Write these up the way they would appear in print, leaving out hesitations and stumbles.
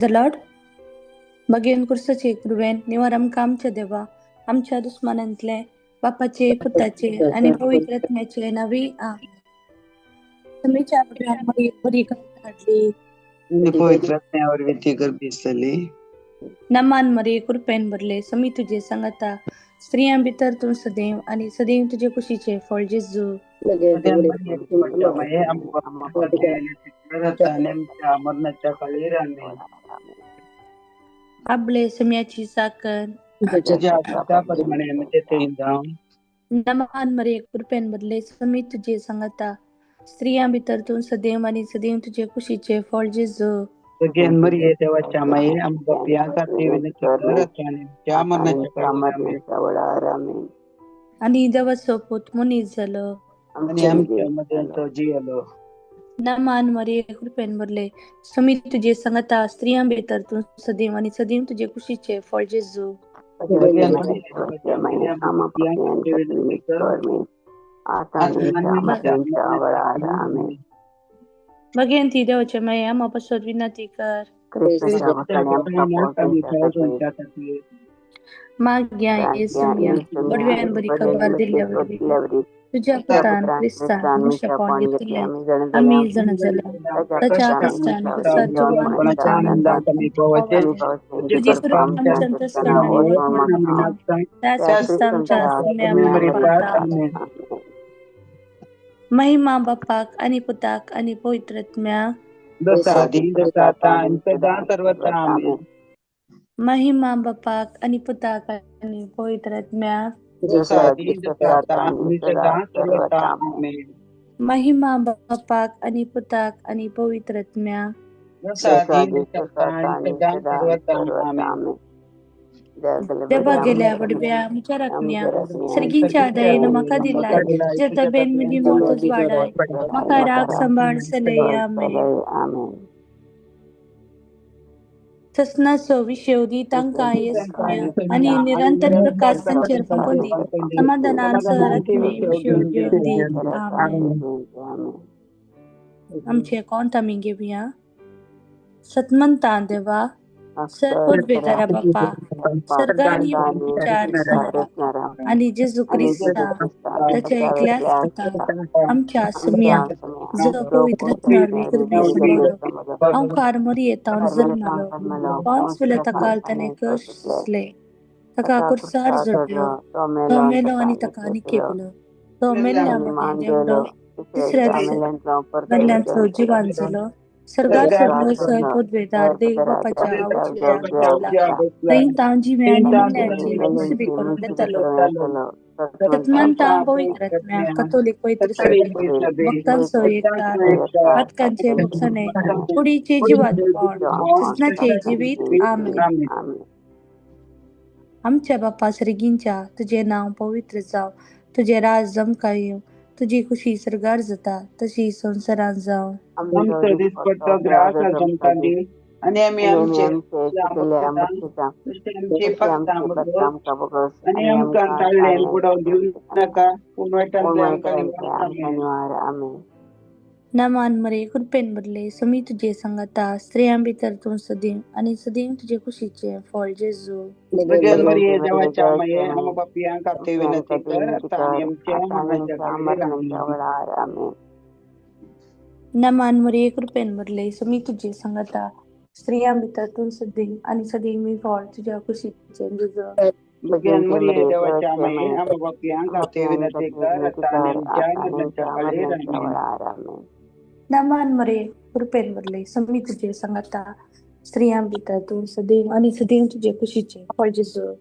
The Lord बगेन कुर्साचे कृपेन निवार आमकां आमच्या देवा आमच्या दुस्मानांतले बापाचे पुताचे आणि पवित्र आत्म्याचे नवी तुमीच्या बरी बरी काढली पवित्र आत्म्यावर विधी गर्भिसली नमान मरे कृपेन भरले समी तुझे संगता स्त्रियां भितर तू सदैव आणि सदैव तुझे खुशीचे फळ जेजू मरणाच्या काळी रांगणे आपले सम्याची साकर तुझ्या प्रमाणे म्हणजे ते नमान मरे कृपेन भरले समी तुझे संगता स्त्रियां भितर तू सदैव आणि सदैव तुझे खुशीचे फळ जेजू सगळ्यां मरिये देवाच्या माये आमच्या मरणाच्या आणि देवाचो पूत मुनीस झालो आणि आमच्या मध्ये तो जिवलो नमान मरे कृपेन भरले समी तुझे संगता स्त्रियां भितर तू सदैव आणि सदैव तुझे खुशीचे फळ जेजू भगवंती देवाच्या माये आम्हापासून विनंती कर माग्या येसुया बडव्यान बरी खबर दिल्यावर तुझ्या पुतान क्रिस्तान मनुष्य पावन घेतले आम्ही जण झालो त्याच्या कष्टान कसा जीवन तुझे आमच्यातच करणारे त्याच क्रिस्तांच्या महिमा बापाक आणि पुताक आणि पवित्रत्म्या महिमा बापाक आणि पुताक आणि पवित्रत्म्या महिमा बापाक आणि पुताक आणि पवित्रत्म्या देवा गेल्या बडव्या मुचारकन्या सर्गींच्या दयेन म्हाका दिलाय जे तबेन मिली मोतच वाडाय म्हाका राग सांभाळ सलय आमेन ससनाचो विशेवदी तांकां येसुया आणि निरंतर प्रकाश तांचेर फुंकोदी समाधानान सहरत्मे विशेवदी आमेन आमचे अकाउंट आमी घेवया सतमंता देवा सर्वोद्वेदारा बापा सर्गानी विचार आणि जेजू क्रिस्ता त्याच्या एकल्याच पुता आमच्या सम्या जो पवित्रत्म्यावर विकृती संभवलो अवकार मरी येतावन जल्मालो पांच वेळा तकाल त्याने कसले तका कुर्सार जोडलो तो मेलो आणि तका निकेवलो तो मेल्ल्यामध्ये देवलो तिसऱ्या दिसा मेल्ल्यांचो जिवान जालो सर्गार सोडलो सर्वोद्वेदार देव बापाच्या आवडीच्या थंय तांव जिवे आणि मेल्ल्यांची मुसबी करून देतलो सतमंता पवित्रत्म्या कथोलिक पवित्र सभे भक्तांचो एकता आत्कांचे मुक्सणे कुडीचे जिवात ससनाचे जिवीत आमेन आमच्या बापा सर्गींच्या तुझे नाव पवित्र जाव तुझे राज जमका येव तुझी खुशी सरगार जाता तशी संसारात जाव आणि आम्ही आमचे नमान मरे कृपेन भरले समी तुझे संगता स्त्रियां भितर तू सदैव आणि सदैव तुझे खुशीचे फळ जेजू नमान मरे कृपेन भरले समी तुझे संगता स्त्रियां भितर तू सदैव आणि सदैव मी फळ तुझ्या खुशीचे जेजू नमान मरे कृपेन भरले समी तुझे संगता स्त्रियां भितर तू सदैव आणि सदैव तुझे खुशीचे फळ जेजू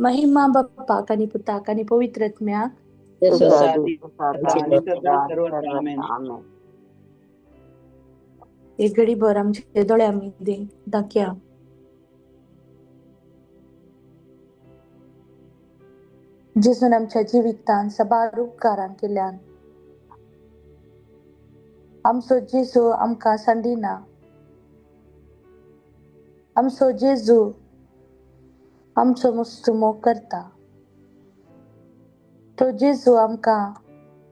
महिमा बाप्पाक आणि पुताक आणि पवित्रत्म्याक एक घडी भर आमचे दोळे आमी दाखया जेजून आमच्या जिवितान सबार उपकारां केल्यान आमचो जेजू आमकां सांडिना आमचो जेजू आमचो मुस्तुमो करता तो जेजू आमकां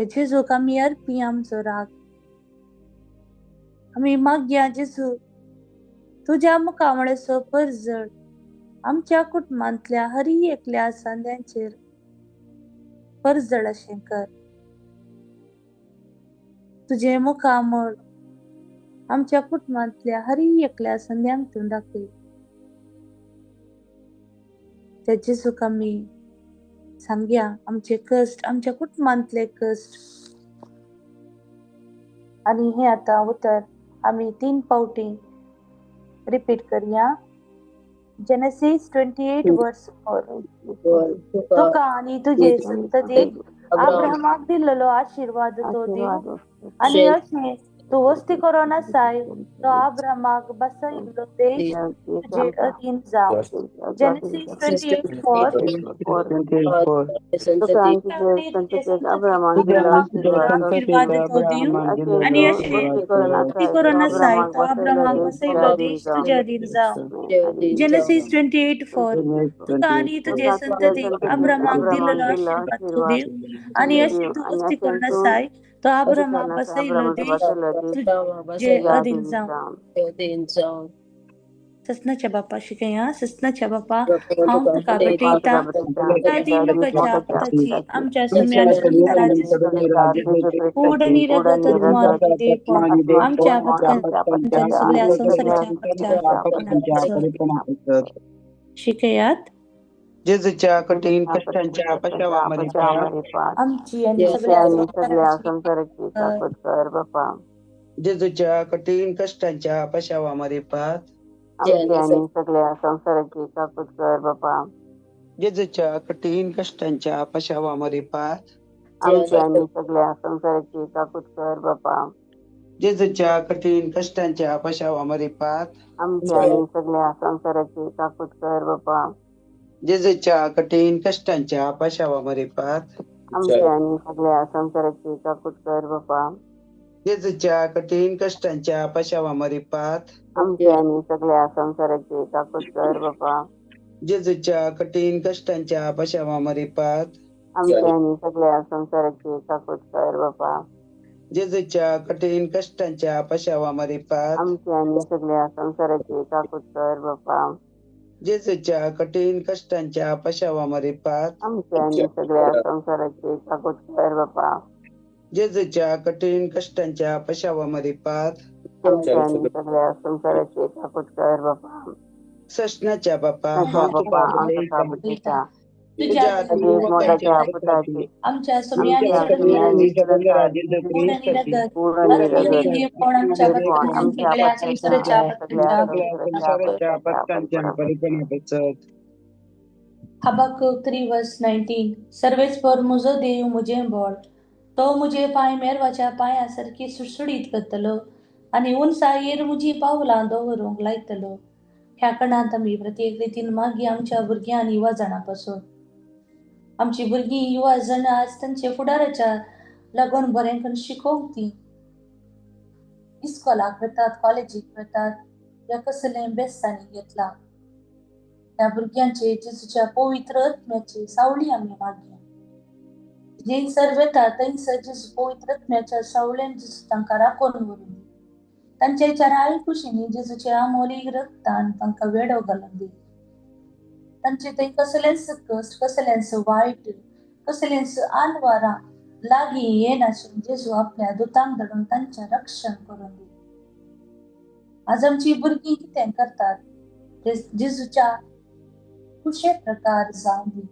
ते जेजूक आमी अर्पी आमचो राग. आमी मागया जेजू तुझ्या मुखामळेचो परजड आमच्या कुटुंबांतल्या हर एकल्या सांद्यांचेर परजड अशें कर. तुझे मुखामळ आमच्या कुटुंबांतल्या हर एकल्या संद्यांक तूं दाखय. ते जेजूक आमी सांगया आमचे कश्ट, आमच्या कुटुंबांतले कश्ट. आणि हे आता उतर आमी 3 पावटी रिपीट करया. जेनेसिस 28 वर्स 4. तुका आणि तुझे संततीक अब्राहमाक दिल्लो आशीर्वाद तो दिव आणि अशें तूं वस्ती करून आसाय तो अब्राहमाक बसयिल्लो देश तुजे अधीन जाव. जेनेसिस 28:4. आशीर्वाद तो दिव आणि अशें वस्ती करून आसाय तो अब्राहमाक बसयिल्लो देश तुजे अधीन जाव. जेनेसिस 28:4. तुका आणि तुझे संततीक अब्राहमाक दिल्लो आशीर्वाद तो दिव आणि अशें तूं वस्ती करून आसाय तो अब्राहमाक बसयिल्लो देश तुजे अधीन जाव. ससनाच्या बापा शिकया. ससनाच्या बापा हांव तुका भेटयता तुका ती मोगाच्या पुताची आमच्या सुम्यान संसाराची कूड आणि रगत आत्मादी देवपण आमच्या भक्तांच्या सगळ्या संसाराच्या शिकयात. जेजूच्या कठीण कष्टांच्या पशावामध्ये आमची आणि सगळ्या संसाराची कापड कर बापा. जेजूच्या कठीण कष्टांच्या पशावामध्ये पात आमची आणि सगळ्या संसाराची कापड कर बापा. जेजूच्या कठीण कष्टांच्या पशावामध्ये पात आमची आणि सगळ्या संसाराची कापड कर बापा. जेजूच्या कठीण कष्टांच्या पशावामध्ये पात आमची आणि सगळ्या संसाराची कापड कर बापा. जेजूच्या कठीण कष्टांच्या पशावामध्ये पात आमची आणि सगळ्या संसाराची कापड कर बापा. जेजूच्या कठीण कष्टांच्या पशावामध्ये पात आमची आणि सगळ्या संसाराची कापड कर बापा. जेजूच्या कठीण कष्टांच्या पशावामध्ये पात आमची आणि सगळ्या संसाराची कापड कर बापा. जेजूच्या कठीण कष्टांच्या पशावामध्ये पात आमची आणि सगळ्या संसाराची कापड कर बापा. जेजूच्या कठीण कष्टांच्या पशावामध्ये पात आमची आणि सगळ्या संसाराची कापड कर बापा. जेजूच्या कठीण कष्टांच्या पशावामध्ये पात आमची आणि सगळ्या संसाराची कापड कर बापा. ससनाच्या बापा तुझ्या मोठाच्या पुताची आमच्या हबक्कूक 3:19. सर्वेच पर मुजो देव मुझे बोल तो मुझे पाय मेरवाच्या पायासारखी सुटसुडीत करतलो आणि उंचायेर मुजी पावलां दवरूंक लायतलो. ह्या कणांत आमी प्रत्येक रितीन मागी आमच्या भुरग्यां आनी युवा जाणां पासून आमची भुरगीं युवा जाणां आज तांचे फुडाराच्या लागून बरें करून शिकोवंक ती इस्कॉलाक वतात, कॉलेजीक वतात, या कसलें बेस्तांनी घेतला. ह्या भुरग्यांचे जेजूच्या पवित्र आत्म्याची सावळी आमी मागया. जैसर वेता थंयसर जेजू पवित्र आत्म्याच्या सावळेन जेजू तांकां राखून व्हरून दी. तांच्या चराई कुशींनी जेजूच्या अमोलीक रक्तान तांकां वेडो घालून दी. तांचे थंय कसलेंच कश्ट, कसलेंच वायट, कसलेंच आनवारां लागीं येनासून जेजू आपल्या दुतांक धाडून तांचें रक्षण करून दी. आज आमची भुरगीं कितें करतात ते जेजूच्या कुशे प्रकार जावं दी.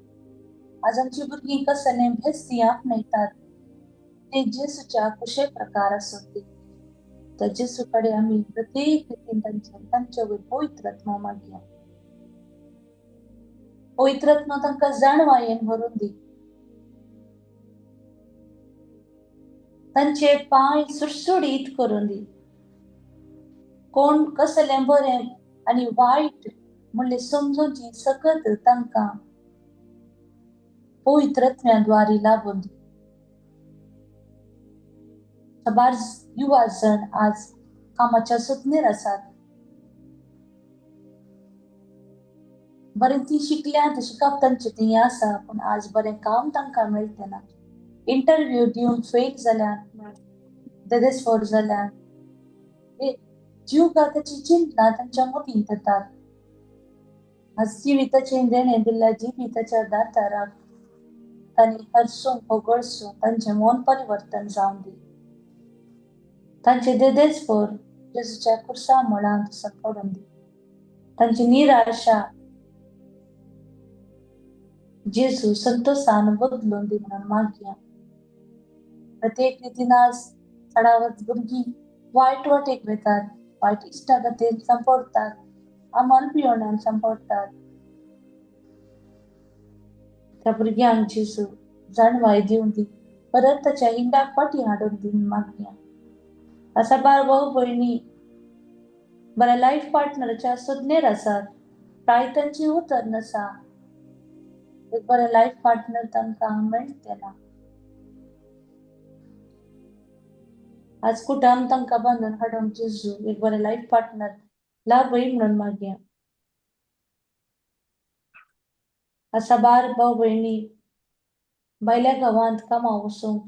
आज आमची भुरगीं कसलें भेस्ती आपणयतात ते जेजूच्या कुशे प्रकार आसूं दी. तर जेजू कडेन आमी प्रत्येक रितीन तांचे वयर पवित्र आत्मा मागया. पवित्र आत्मा तांकां जाणवायेन भरून दी. तांचे पाय सुटसुडीत करून दी. कोण कसलें बरें आनी वायट म्हणलें समजूची सकत तांकां पवित्र आत्म्याद्वारे लाभून दी. साबार युवा जण आज कामाच्या सुत्नेर आसात. बरें ती शिकल्यात, शिकप तांचें थंय आसा, पण आज बरें काम तांकां मेळटना. इंटरव्यू दिवन फेल जाल्यार देदेस फोर जाल्यार जीव घाताची चिंतना तांच्या मतींत येतात. आज जिविताचें देणें दिल्ल्या जिविताच्या दाताराक तांणी हरसून होगळसून तांचें मन परिवर्तन जावन दी. तांचे देदेस फोर जेजूच्या कुर्सा मुळांत पडून दी. तांची निराशा जेजू संतोषान बदलून दी म्हणून मागया. प्रत्येक रितीन आज चढावत भुरगीं वायट वाटेक वेतात, वायट इश्टा खातीर संपडटात, आमल पियोनान संपडटात. त्या भुरग्यांक जेजू जाणवाय दिवन दी, परत ताच्या हिंडाक फाटीं हाडून दी मागया. असा बाळ भाऊ भयणी बऱ्या लाईफ पार्टनराच्या सोदनेर आसात, कांय तांची उतर नसा. एक बरें लाईफ पार्टनर तांकां मेळटा ना. आज कुटाम तांकां बांदून हाडूंक जेजू एक बरें लाईफ पार्टनर लाभय म्हणून मागया. असा बार भाऊ भयणी भायल्या गांवांत कामाक वचूंक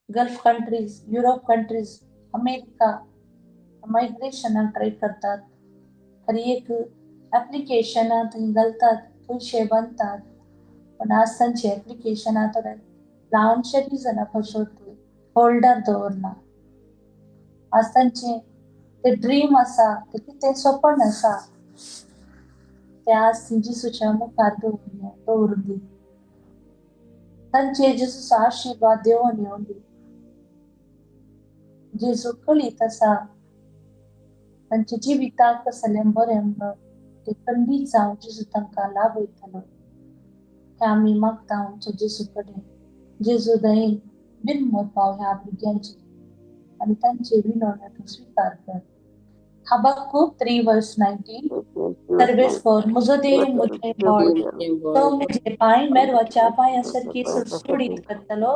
Gulf countries, Europe countries, America मायग्रेशनाक ट्राय करतात. खरी एक ऍप्लिकेशनां थंय घालतात, पयशे बांदतात, पण आज तांचे ऍप्लिकेशनां थोडे ल्हानशे रिजना खातीर होल्डार दवरना. आज तांचे ते ड्रीम आसा, ते कितें स्वप्न आसा, ते आज जेजूच्या मुखार दवरून दी. तांचे जेजूचो आशीर्वाद देवून येवन दी. जेजू कळीत आसा तांच्या जिविताक कसलें बरें म्हणून ते खंडीत जावन जेजू तांकां लाभ वयतलो. हें आमी मागता आमच्या जेजू कडेन. जेजू दयेन बिनमोल पाव ह्या भुरग्यांची आनी तांचे विनवण्यो स्वीकार कर. हबक्कूक 3:19 सर्वेस फोर म्हजो देव म्हजें व्हड, तो म्हजे पांय मेरवाच्या पांयासारकी सुटसुटीत करतलो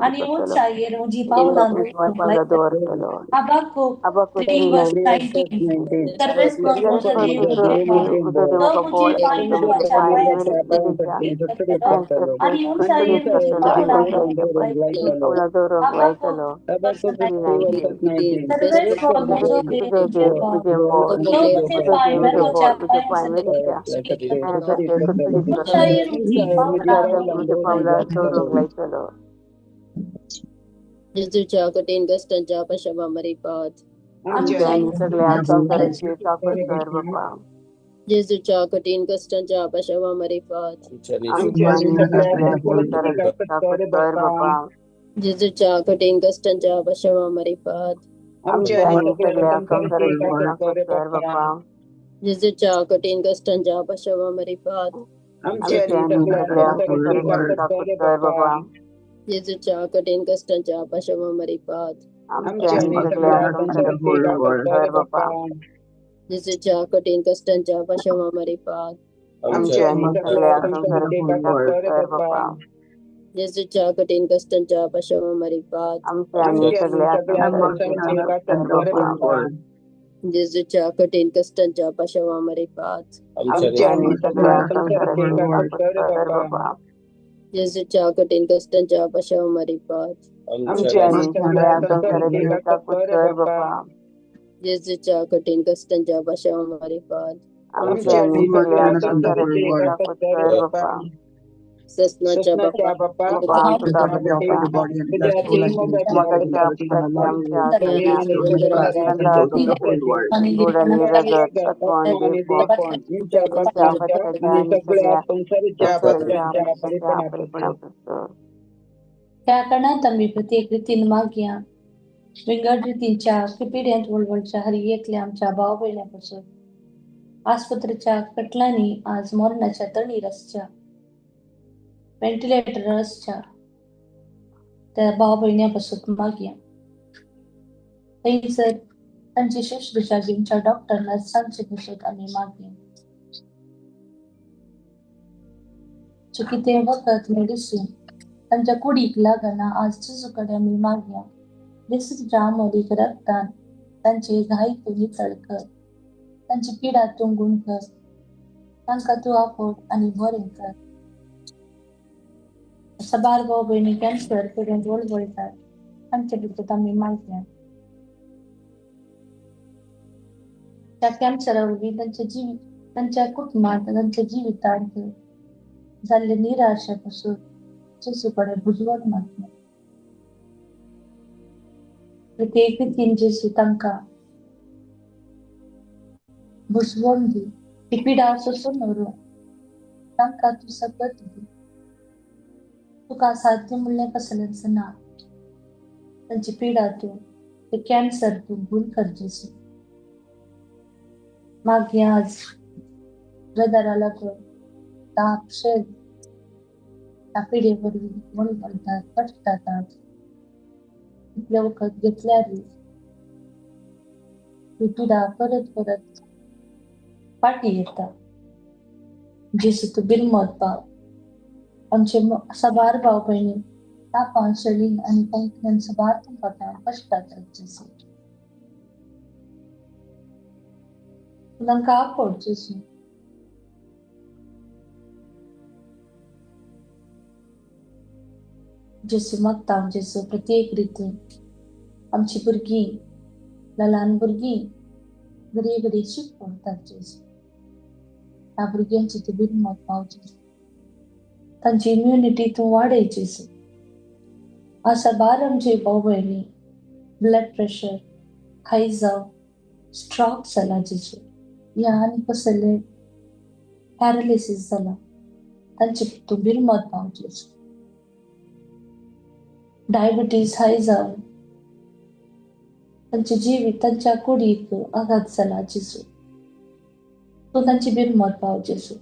आनी उंचायेर म्हजी पावलां दवरतलो. हबक्कूक 3:19 सर्वेस फोर म्हजो देव म्हजें व्हड, तो म्हजे पांय मेरवाच्या पांयासारकी सुटसुटीत करतलो आनी उंचायेर म्हजी पावलां दवरतलो. हबक्कूक 3:19 सर्वेस फोर म्हजो देव म्हजें व्हड, तो म्हजे पांय मेरवाच्या पांयासारकी सुटसुटीत करतलो. उंचायेर म्हजी पावलां दवरतलो. जेजूच्या कठीण कष्टांच्या पशावामरी पात. आमच्या आणि सगळ्या संसाराची ताकद कर बाप्पा. जेजूच्या कठीण कष्टांच्या पशावामरी पात. आमच्या आणि सगळ्या संसाराची ताकद कर बाप्पा. जेजूच्या कठीण कष्टांच्या पशावामरी पात. आमच्या आणि सगळ्या संसाराची ताकद कर बाप्पा. जेजूच्या कठीण कष्टांच्या पशावामरी पात. आमच्या आणि सगळ्या संसाराची ताकद कर बाप्पा. जेजूच्या कठीण कष्टांच्या पशावामरी पात. आमच्या आणि सगळ्या संसाराची ताकद कर बाप्पा. जेजूच्या कठीण कष्टांच्या पशावामरी पात. आमच्या आणि सगळ्या संसाराची ताकद कर बाप्पा. जेजूच्या कठीण कष्टांच्या पशावामरी पात. आमच्या आणि सगळ्या संसाराची ताकद कर बाप्पा. जेजूच्या कठीण कष्टांच्या पशावामरी पात. आमच्या आणि सगळ्या संसाराची ताकद कर बाप्पा. जेजूच्या कठीण कष्टांच्या पशावामरी पात. आमच्या आणि सगळ्या संसाराची ताकद कर बाप्पा. जेजूच्या कठीण कष्टांच्या पशावामरी पात. आमच्या आणि सगळ्या संसाराची ताकद कर बाप्पा. ससनाच्या बाप्पा बाप्पा आमच्या त्या कारणात आम्ही प्रत्येक रितीन मागया. विंगड रितींच्या पिढ्यांत वळवळच्या हरी एकल्या आमच्या भाव बहिण्यापासून आस्पत्रेच्या कटलांनी आज मरणाच्या तळीर आसच्या, व्हेंटिलेटर आसच्या त्या भाव बहिण्यापासून मागया. थंयसर तांची शुश्रूषा घेवच्या डॉक्टर नर्सांचे पासून आमी मागया. जे कितें वखद मेडिसीन तांच्या कुडीक लागना आज जेजू कडेन आमी मागया. जेजूच्या अमोलीक रक्तान तांचे घाय तूं नितळ कर, तांची पिडा तूं गुण कर, तांकां तूं आपट आनी बरें कर. असा भाऊ बहिणी कॅन्सर पर्यंत वळवळतात आमच्या भितर आम्ही माहिती त्या कॅन्सरवरवी त्यांच्या कुटुंबात त्यांच्या जीवितांत झाले निराशापासून जेसूकडे बुजवत मागणे प्रत्येक व्यक्तीन जेसू तांकां बुजवून दी ती पिडा सोसून व्हरून तांकां तू सगळं दी तुका साध्य म्हणलें कसलेंच ना तांची पिडा तू ते कॅन्सर तू दूर कर जेसू मागे आज हृदयाला लागून ताप शेद त्या पिढेवरवी वळवळतात कष्ट जातात इतले वखत घेतल्यार ती पिडा परत परत फाटी येता जेसू तू बिनमत पाव आमचे सबार भाव बहिणी तापान शळीन आणि पंखन सबार तुमकां कष्टात जेसू तांकां आपड जेसू जेसू मागता जेसू प्रत्येक रितीन आमची भुरगीं ल्हान भुरगीं घडी घडी शिकतात जेसू त्या भुरग्यांची तू बिनमत पाव जेसू तांची इम्युनिटी तू वाडय जेसू असा बार आमचे भाव बहिणी ब्लड प्रेशर हाय जावं स्ट्रोक जाला जेसू या आनी कसले पॅरालिसीस जाला तांची तू बिनमत पाव जेसू डायबिटीज हाय जावं तांचे जिवीत तांच्या कुडीक आघात जाला जेसू तू तांची बिनमत पाव जेसू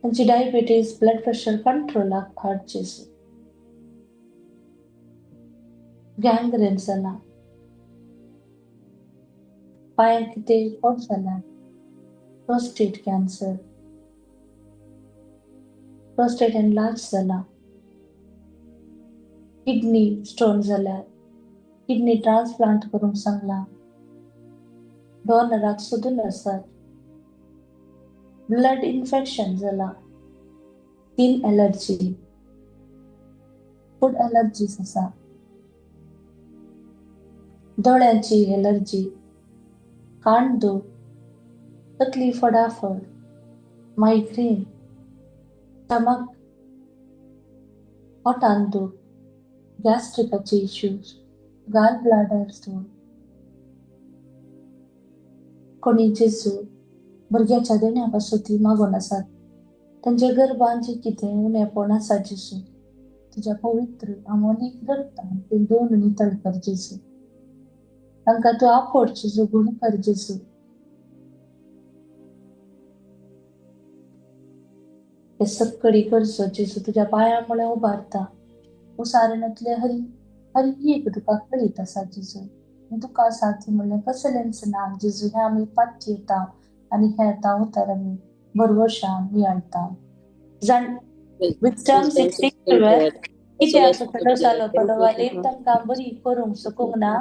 तांची डायबिटीज ब्लड प्रेशर कंट्रोलाक हाड जेसू गँग्रेन जाला पांयांक कितें पोट जाला प्रोस्टेट कॅन्सर प्रोस्टेट एनलार्ज जाला किडनी स्टोन जाल्यार किडनी ट्रान्सप्लांट करूंक सांगला डॉनराक सोदून आसात ब्लड इन्फेक्शन जाला स्किन एलर्जी फूड एलर्जीज आसा दोळ्यांची एलर्जी कान दूख तकली फडाफड मायग्रेन स्टमक पोटान दूख गॅस्ट्रिकाचे इश्यूज गाल ब्लॅडर स्टोन कोणी जेसू भुरग्याच्या देण्यापासून ती मागून आसात तांच्या गर्भान जे कितें उणेपण आसा जेसू तुझ्या पवित्र अमोलीक रक्तान ते दोन नितळ कर जेसू तांकां तू आपड जेसू गुण कर जेसू ते सक्कडी करचो जेसू तुझ्या पांया मुळे उबारता उसारणांतले हरी एक तुका कळीत आसा जेसू तुका साथी म्हणलें कसलेंच ना जेजू हे आमी पातची येता आणि हे येता उतर आमी भरवशान मिळटा Wisdom 16:12 कित्याक खडो जालो पडवाले तांकां बरी करूंक सकूंक ना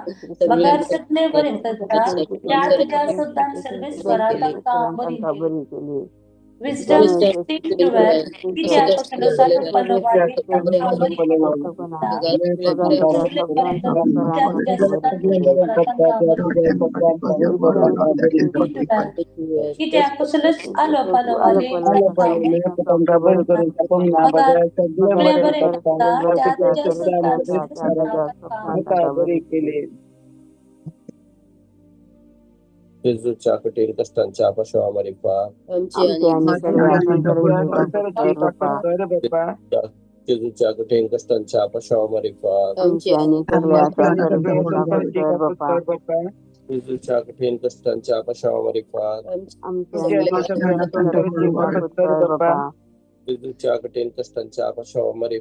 बगार सगळे बरें करता त्या तुझ्या शब्दान सर्वेस्वरा तांकां बरी केली Wisdom 16:12 कित्याक खडो जालो पडवाले तांकां बरी कित्याक कसलोच आलो पालवाले जेजूच्या कठीण कष्टांच्या पार्श्वावर जेजूच्या कठीण कष्टांच्या पार्श्वावर जेजूच्या कठीण कष्टांच्या पार्श्वावर जेजूच्या कठीण कष्टांच्या पार्श्वावर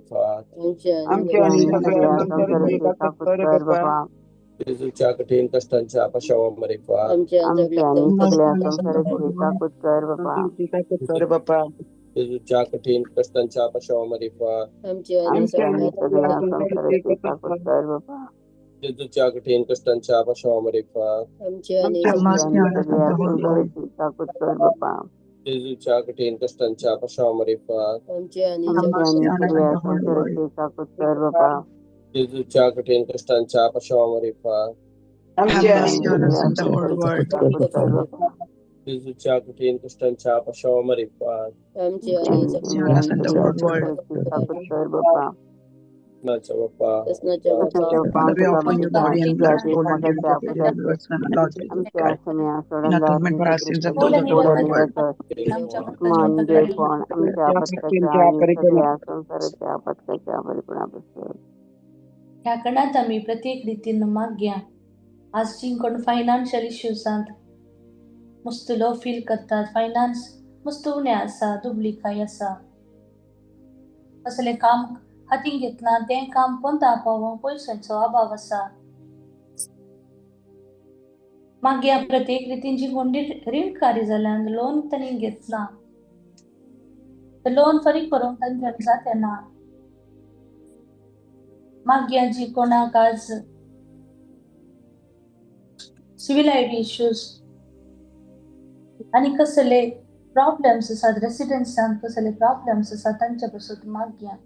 जेजूच्या कठीण कष्टांच्या पार्श्वावर जेजूच्या कठीण कष्टांच्या पार्श्वावर जेजूच्या कठीण कष्टांच्या पार्श्वावर जेजूच्या कठीण कष्टांच्या पाशावामध्ये पात आमची आणि आमची आणि सगळ्या संसाराची काकूत कर बापा जेजूच्या कठीण कष्टांच्या पाशावामध्ये पात आमची आमची आणि आणि सगळ्या संसाराची काकूत कर बापा जेजूच्या कठीण कष्टांच्या पाशावामध्ये पात आमची आमची आणि आणि सगळ्या संसाराची काकूत कर बापा नाचा बाप्पा ससनाच्या कृष्णाच्या बाप्पा बापांचं कापून आमची आधी मगाच्या अपघात आमच्या आसम्या सोडंदा मान देवपण आमच्या आपत्काच्या आणि सगळ्या संसाराच्या आपत्काच्या बलिपणापासून ह्या कणात आम्ही प्रत्येक रीतीनं माग्या आज जिंकून फायनान्शियल इश्यूजांत मस्त लो फील करतात फायनान्स मस्त उणे आसा दुबळीकाय आसा कसले काम हातीन घेतला तें काम पण दाखोवंक पयशांचो अभाव आसा मागीर प्रत्येक रितीन जिंकून ऋणकारी जाल्यान लोन तांणी घेतला लोन फारीक करूंक तांच्यान जाते ना मागीर जी कोणाक आज सिव्हिल आयडी इश्यूज आणि कसले प्रॉब्लेम्स आसात रेसिडेन्सांत कसले प्रॉब्लेम्स आसात तांचे पासून मागया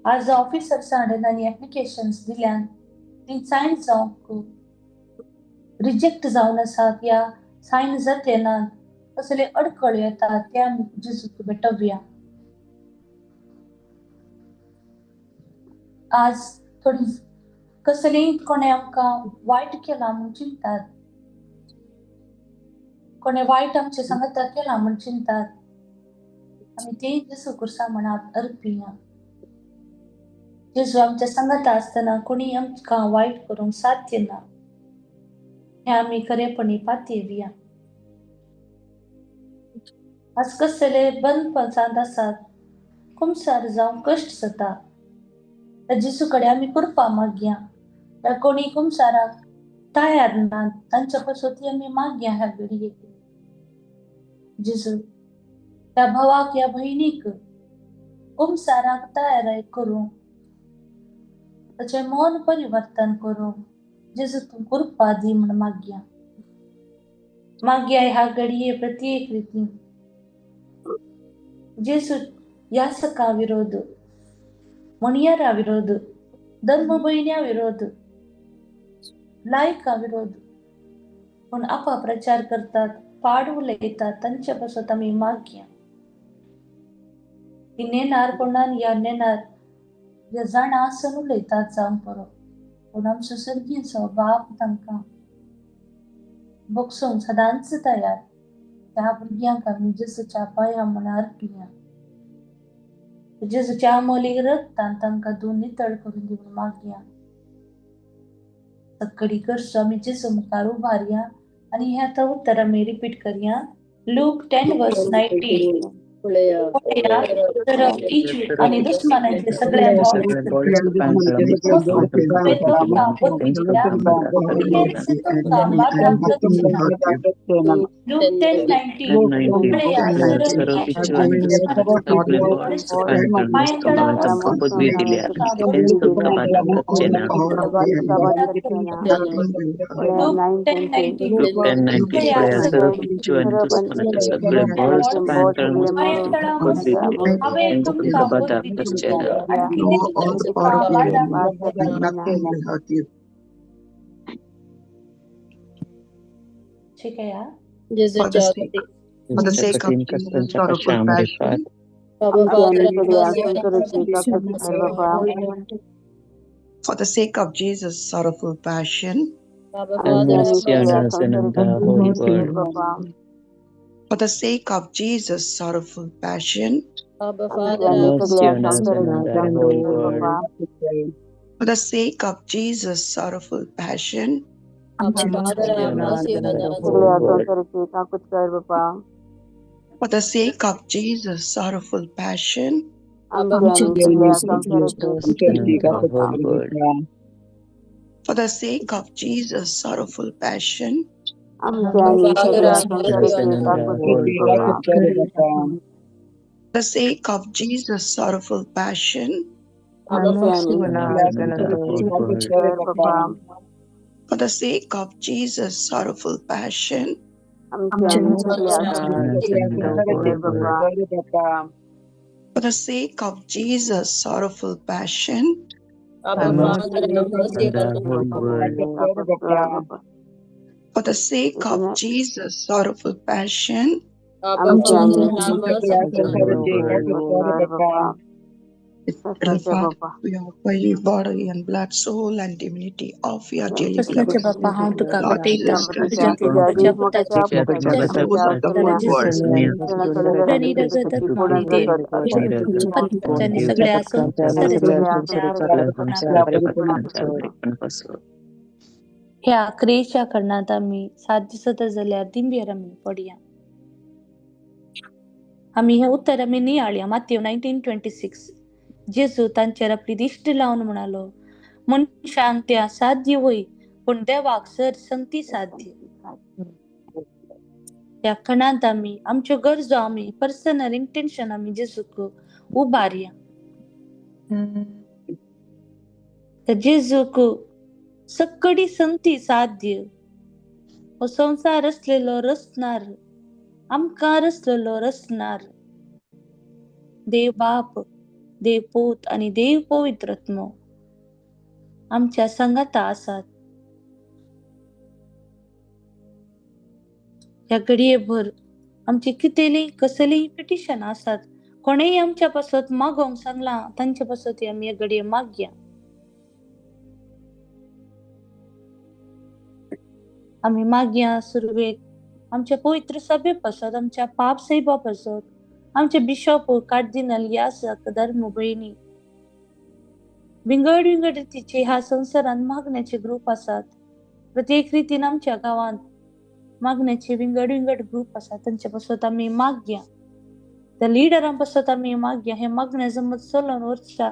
आज ऑफिसर्सांनी तांणी एप्लिकेशन्स दिल्यान ती सायन जावंक रिजेक्ट जावन आसात या सायन जाते ना कसले अडखळ येतात ते आमी जेजूक भेटवया आज थोडी कसलेय कोणे आमकां वायट केला म्हूण चिंतात कोणे वायट आमचे सांगता केला म्हूण चिंतात आमी ते जेजू कुर्सा म्हणात अर्पिया जेजू आमच्या सांगता आसतना कोणी आमकां वायट करूंक साध्य ना हे आमी खरेपणी पातयेवया आज कसले बंदपणांत आसात कुमसार जावं कश्ट जाता जेजू कडेन आमी कृपा मागया कोणी कुमसाराक तयार ना तांच्या पासून ती आमी मागया ह्या घडयेक जेजू त्या भावाक या भयणीक कुमसाराक तयार करूं ताचे मन परिवर्तन करूं जेजू तूं कृपा दी म्हण मागया ह्या घडये प्रत्येक रितीन जेजू यासका विरोध मणियारा विरोध धर्म भयण्या विरोध लायका विरोध पण आपा प्रचार करतात पाड उलयतात तांच्या पासून आमी मागया की नेणार कोणान या नेणार या जाणा आसन उलयतात जावं बरो पूण आमचो सर्गीचो बाप तांकां बगसोंक सदांच तयार त्या भुरग्यांक आमी जेजूच्या पांया म्हण अर्पिया जेजूच्या अमोलीक रगतान तांकां धुवन नितळ करून दिवून मागया सगळी करचो आमी जेजू मुखार उभारया आणि हे आतां उत्तर आमी रिपीट करया लूक 10:19 तर इजू आणि दुश्मनांचे सगळ्या ठीक है यार For the sake of Jesus, sorrowful passion. For the sake of Jesus' sorrowful passion. For the sake of Jesus' sorrowful passion. For the sake of Jesus' sorrowful passion. For the sake of Jesus' sorrowful passion. For the sake of Jesus' sorrowful passion. For the sake of Jesus' sorrowful passion. For the sake of Jesus' sorrowful passion. आमच्या घरातल्या अडचणी बाप्पा For the sake of Jesus' sorrowful passion, for the sake of Jesus' sorrowful passion, we offer you body and blood, soul and divinity of your dearly कृष्णाचे beloved बाप्पा हांव तुका Lord कळयता Jesus Christ, तुझ्या पुत्राच्या पुताची the souls of the whole world. आणि सगळ्या ह्या क्रियेच्या कारणात आम्ही 7 दिसत जाल्यार दिंबेर आमी पडया. आमी हे उत्तर आमी नियाळया. माथ्यू 19:26. जेजू तांचेर आपली दिश्ट लावन म्हणालो, मनशांक त्या साध्य होई, पण देवाक सर संगती साध्य. ह्या खणांत आमी आमच्यो गरजो आमी पर्सनल इंटेन्शन आमी जेजूक उबारया. जेजूक सकडी संगती साध्य हो संसार असलेलो रचणार, आमकां रचलेलो रचणार. देव बाप, देव पूत आणि देव पवित्रत्म आमच्या संगाता आसात. ह्या घडयेभर आमची कितेली कसलीय पिटिशन आसात, कोणेय आमच्या पासत मागोंक सांगला तांच्या पासत आमी ह्या घडये मागया. आमी मागया सुरवेक आमच्या पवित्र सभे पासत, आमच्या पाप साहेबा पासत, आमचे बिशप कार्दिनल याजक धर्म भयणी, विंगड विंगड रितीचे ह्या संवसारांत मागण्याचे ग्रुप आसात. प्रत्येक रितीन आमच्या गावांत मागण्याचे विंगड विंगड ग्रुप आसात, तांच्या पासत आमी मागया. त्या लिडरां पासत आमी मागया. हे मागणे जमत चलोन वरच्या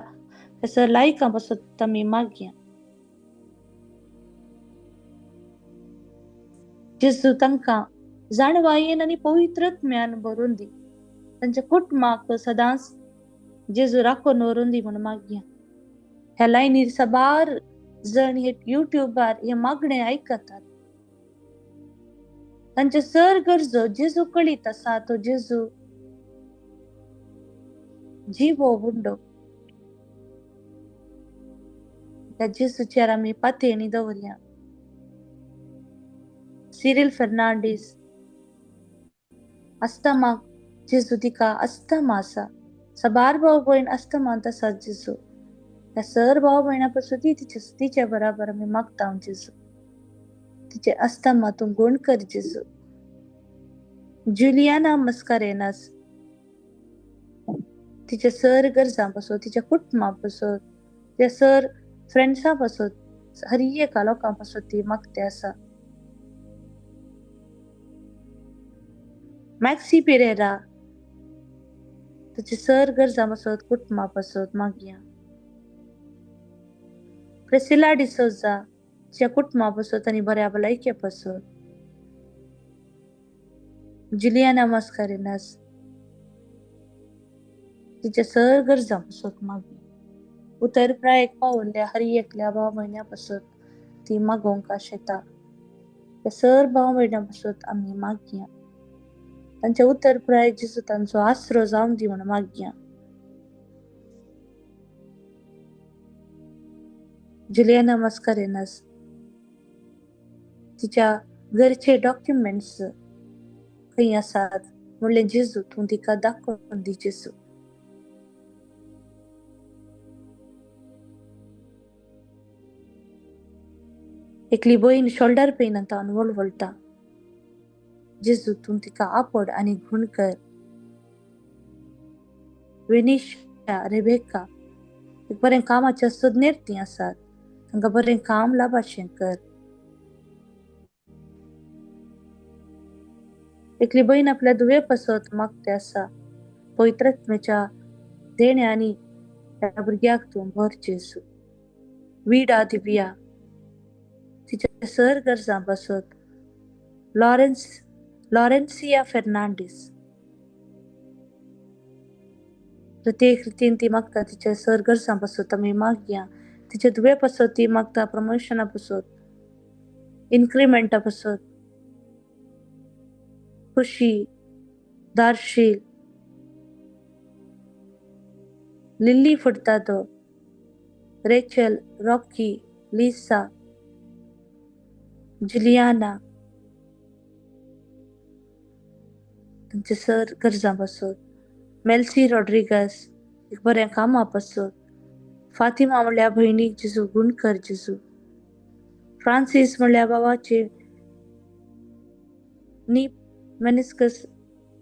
त्या लायकां पासत आमी मागया. जेजू तांकां जाणवायेन आनी पवित्रत्म्यान भरून दी. तांच्या कुटुंबाक सदांच जेजू राखून व्हरून दी म्हण मागया. ह्या लायनीर साबार जण हे युट्यूबार हे मागणे आयकतात. तांचे सर गरजो जेजू कळीत आसा. तो जेजू जिवो हुंडो त्या जेजूचेर आमी पातयणी दवरया. सिरिल फर्नांडीस अस्थमाक जेजू तिका अस्थमा आसा. साबार भाव भयण अस्थमांत आसात जेजू. त्या सर भाव भयणा पासून तिच्या बराबर आमी मागता जेजू. तिचे अस्थमा तूं गुण कर जेजू. जुलियाना मस्कारेनास तिच्या सर गरजां पासून, तिच्या कुटुंबा पासून, तिच्या सर फ्रेंड्सां पासून, हर एका लोकां पासून ती मागते आसा. मॅक्सी पेरेरा तिचे सर गरजां पासून, कुटुंबा पासून मागया. प्रिसिला डिसोजा तिच्या कुटुंबा पासून आनी बऱ्या भलायके पासून. जुलियाना मस्कारेनास तिच्या सर गरजां पासून मागया. उतर प्रायेक पावल्ल्या हर एकल्या भाव भयण्या पासून ती मागोवंक आशेता. त्या सर भाव भयण्या पासून आमी मागया. तांच्या उतर प्राय जेजू तांचो आसरो जावंक दी म्हण मागया. जुलियाना मस्कारेनास तिच्या घरचे डॉक्युमेंट्स खंय आसात म्हणलें जेजू तूं तिका दाखोवन दी जेजू. एकली भयण शोल्डर पेनांतान वळवळटा. जेजू तूं तिका आपड आनी घूण कर. वेनिशा, रेबेका बरें कामाच्या सोदनेर ती आसात. तांकां बरें काम लाभाशें कर. एकली भयण आपल्या धुवे पासत मागते आसा. पवित्रात्म्याच्या देण्यांनी त्या भुरग्याक तूं भर जेजू. विडा दिव्या तिच्या सर गरजां पासत. लॉरेन्सिया फेर्नांडीस प्रत्येक रितीन ती मागता. तिच्या सर गरजां पासत आमी मागया. तिच्या धुवे पासत ती मागता. प्रमोशना पासत, इन्क्रिमेंटा पासत, Khushi, Darshil, Lily Furtado, Rachel, Rocky, Lisa, Juliana, तांचे सर गरजा पासून, मेल्सी रॉड्रिगस एक बरें कामा पासून, फातिमा म्हणल्या भयणीक जेजू गूण कर जेजू, फ्रांसीस म्हणल्या बाबाचे नी मेनिस्कस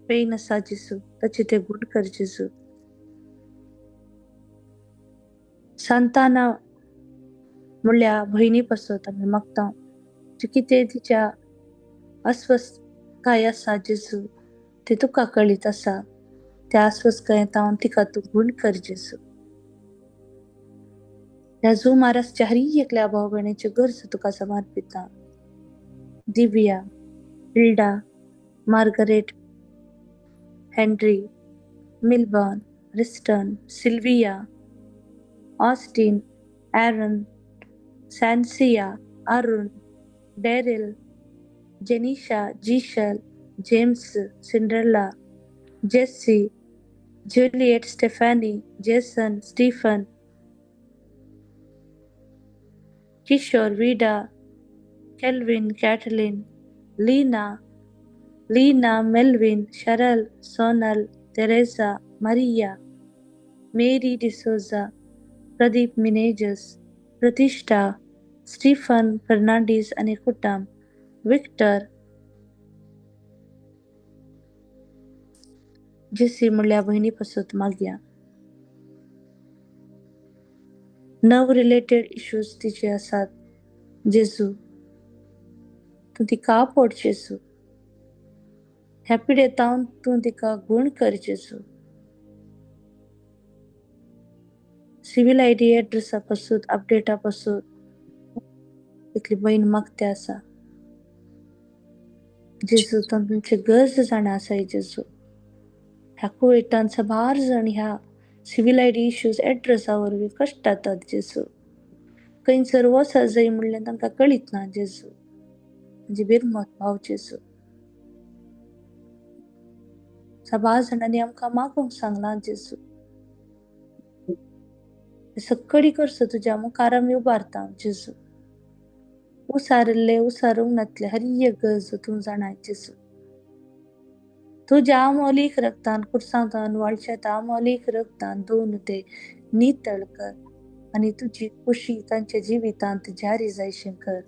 पेन आसा जेजू ताचे ते गूण कर जेजू, सांताना म्हणल्या भयणी पासून आमी मागता जे कितें तिच्या अस्वस्थकाय आसा जेजू ते तुका कळीत आसा, त्या अस्वस्थकायेंत हांव तिका तूं गूण कर जेजू. ह्या जुमारासच्या हर एकल्या भाव भयणीची गरज तुका समर्पिता. Divya, Hilda, Margaret, Henry, Milburn, Riston, Sylvia, Austin, Aaron, Sancia, Arun, Daryl, Jenisha, Jishal, James, Cinderella, Jessie, Juliet, Stephanie, Jason, Stephen, Kishore, Vida, Kelvin, Caitlin, Leena, Melvin, Sheryl, Sonal, Teresa, Maria, Mary D'Souza, Pradeep Menezes, Pratishtha, Stephen Fernandes आणि कुटुंब, विक्टर, जेसी म्हणल्या भयणी पासून मागया. नव रिलेटेड इश्यूज तिचे आसात जेजू तूं तिका आपड जेजू, ह्या पिडेतावन तूं तिका गूण कर जेजू. सिव्हिल आयडी एड्रेसा पासून अपडेटा पासून इतली बहीण मागते आसा जेजू, तुमचे गरज जाणा आसा जेजू. ह्या कुवेटान साबार जण ह्या सिव्हिल आयडी इश्यूज एड्रेसा वरवीं कश्टातात जेजू. खंयसर वसा जाय म्हणलें तांकां कळीत ना जेजू. म्हणजे बिरमत भाव जेजू, साबार जाणांनी आमकां मागूंक सांगलां जेजू. सकडी करचो तुज्या मुखार आमी उबारता जेजू. उसारूंक नातले हर एक गरज तूं जाणाय जेजू. तुझ्या अमोलीक रक्तान कुडसांतान वाळशेत अमोलीक रक्तान धुवन ते नितळ कर आणि तुझी खुशी तांच्या जिवितांत जारी जायशें कर.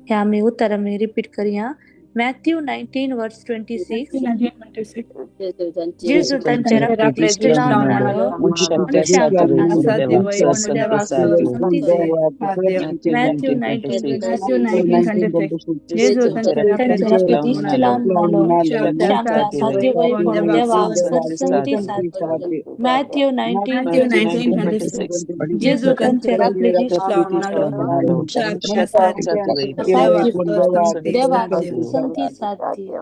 हे आमी उतर आमी रिपीट करया. मॅथ्यू 19 वर्स 26. जेजू तांचेर आपले दिश्ट लावन म्हणालो, मनशां मॅथ्यू 19 जेजू तांचेर आपले दिश्ट लावन म्हणालो, मनशांका साध्य वय पण देवाक संती साध्य. मॅथ्यू 19 जेजू तांचेर आपले दिश्ट लावन म्हणालो, देवाक संती साध्य.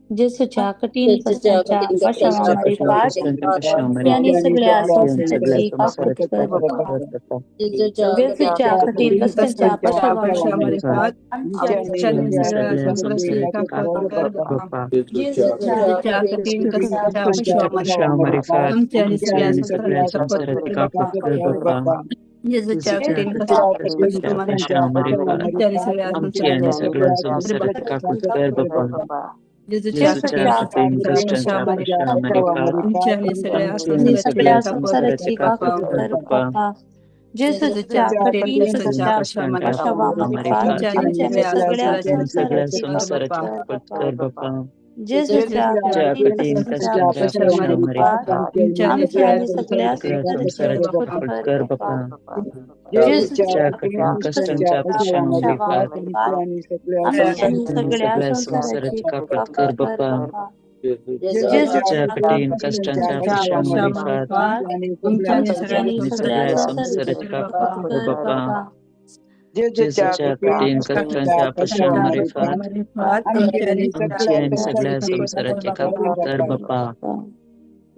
जेसूच्या कठीण कष्टाच्या पश्चावामारी पाठ यांनी सगळ्या संस्कृती काकूत कर. जेसूच्या कठीण कष्टाच्या पश्चावामारी पाठ जेसूच्या कठीण कष्टाच्या पश्चावामारी पाठ जेसूच्या कठीण कष्टाच्या पश्चावामारी पाठ जेजूच्या कठीण कष्टाच्या पश्चावामारी सगळ्या संसाराची काकूत कर बापा. जेसूच्या कठीण कष्टाच्या पश्चावामारी पाठ सगळ्या संसाराची काकूत कर बापा. जेसूच्या कठीण कष्टाच्या पश्चावामारी पाठ आमच्या सगळ्या संसाराची काकूत कर बापा. जेसूच्या कठीण कष्टाच्या पश्चावामारी पाठ सगळ्या संसाराची काकूत कर बापा. जेसूच्या कठीण कष्टाच्या पश्चावामारी पाठ सगळ्या संसाराची काकूत कर बापा. जेसूच्या कठीण कष्टाच्या पश्चावामारी पाठ सगळ्या संसाराची काकूत कर बापा.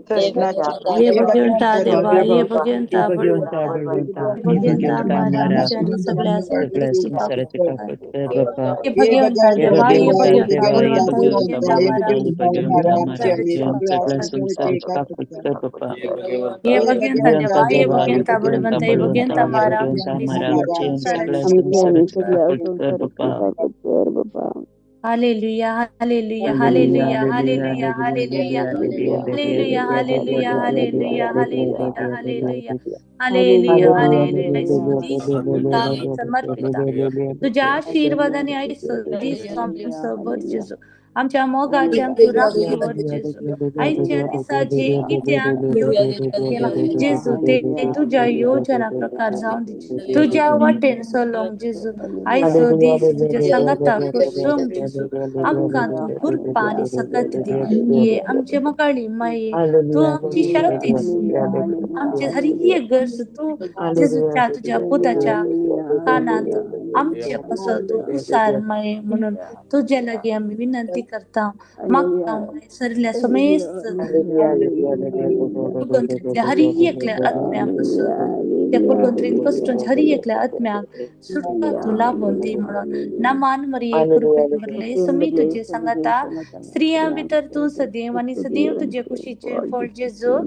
सशनाच्या ये भगवंता देवा, ये ये भगवंता भगवंता बळवंता, बळवंता, हे हे भगवंता भगवंता हमारा हमारा आमच्या आणि सगळ्या सगळ्या संसाराची संसाराचे कापड कापड कर बाप्पा. ये भगवंता हे देवा, ये भगवंता भगवंता देवा, हे बळवंता, हे भगवंता भगवंता हमारा बळवंता, हे भगवंता हमारा संसाराची सगळ्या कापड संसाराचे कापड कर बाप्पा. ये भगवंता भगवंता देवा, ये देवा, हे भगवंता भगवंता बळवंता, हे बळवंता, भगवंता हे हमारा भगवंता आमच्या हमारा सगळ्या आमचे सगळ्या संसाराची संसाराचे कापड कापड कर बाप्पा. Hallelujah, hallelujah, hallelujah, hallelujah, hallelujah, hallelujah, hallelujah, hallelujah, hallelujah, hallelujah, hallelujah, hallelujah, hallelujah, hallelujah, hallelujah, hallelujah, hallelujah. Hallelujah, hallelujah. स्तुती स्तुता समर्पिता तुझ्या आशीर्वादाने आई स्तुती सोबत जेजू आमच्या मोगाच्या तू राखीवर जेजू आईच्या दिसाचे कित्या योग्य जेजू ते तुझ्या योजना प्रकार जाऊन दे तुझ्या वाटेन सलोंग जेजू आई सो दिस तुझ्या संगता कुसुम जेजू आमकां तू कृपा आणि सकत दे ये आमचे मकाळी माये तू आमची शक्ती आमचे हरी एक गरज तू जेजूच्या तुझ्या पुताच्या कानात आमचे पसरतो उसार माये म्हणून तुझ्या लगे आम्ही विनंती करता मागता माये सरल्या समेस्त कुलगंत्रीतल्या हरी एकल्या आत्म्यापासून त्या कुलगंत्रीत कष्ट हरी एकल्या आत्म्याक सुटका तुला बोलते म्हणून ना मान मरिये कृपेन भरले समी तुझे सांगता स्त्रिया भितर तू सदैव आणि सदैव तुझे खुशीचे फळ जेजू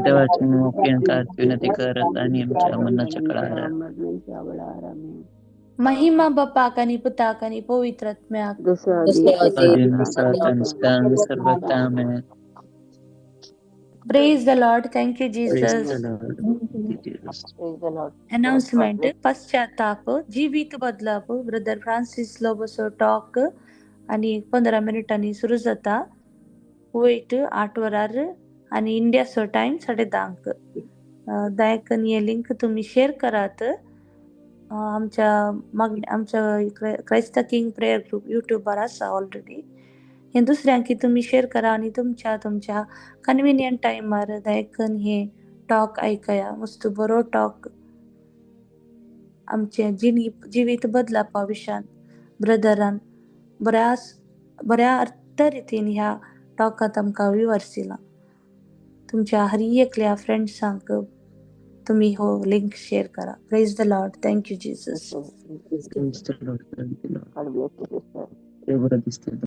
देवाचे मोक्यांकार विनंती करत आणि आमच्या मनाच्या कळाला महिमा बापाक आणि पुताक आणि पवित्र आत्म्याक Praise the Lord. Thank you, Jesus. Announcement. पश्चाताप जीवित बदलाप ब्रदर फ्रान्सिस लोबसो टॉक आणि 15 मिनिटांनी सुरू जाता वेट 8 वरार आणि इंडियाचो टाइम 10:30 दायकन हे लिंक तुम्ही शेअर करात आमच्या क्राइस्ता किंग प्रेयर ग्रुप युट्यूबवर आसा ऑलरेडी हे दुसऱ्यांकी तुम्ही शेअर करा आणि तुमच्या कन्व्हिनियंट टाइमार दायकन हे टॉक ऐकया मस्त बरो टॉक आमचे जिवीत बदलापा विशान ब्रदरान बऱ्या अर्थ रितीन ह्या टॉकात आमकां विवरसिला तुमच्या हरी एकल्या फ्रेंड्सांक तुम्ही हो लिंक शेअर करा. Praise the Lord. Thank you Jesus.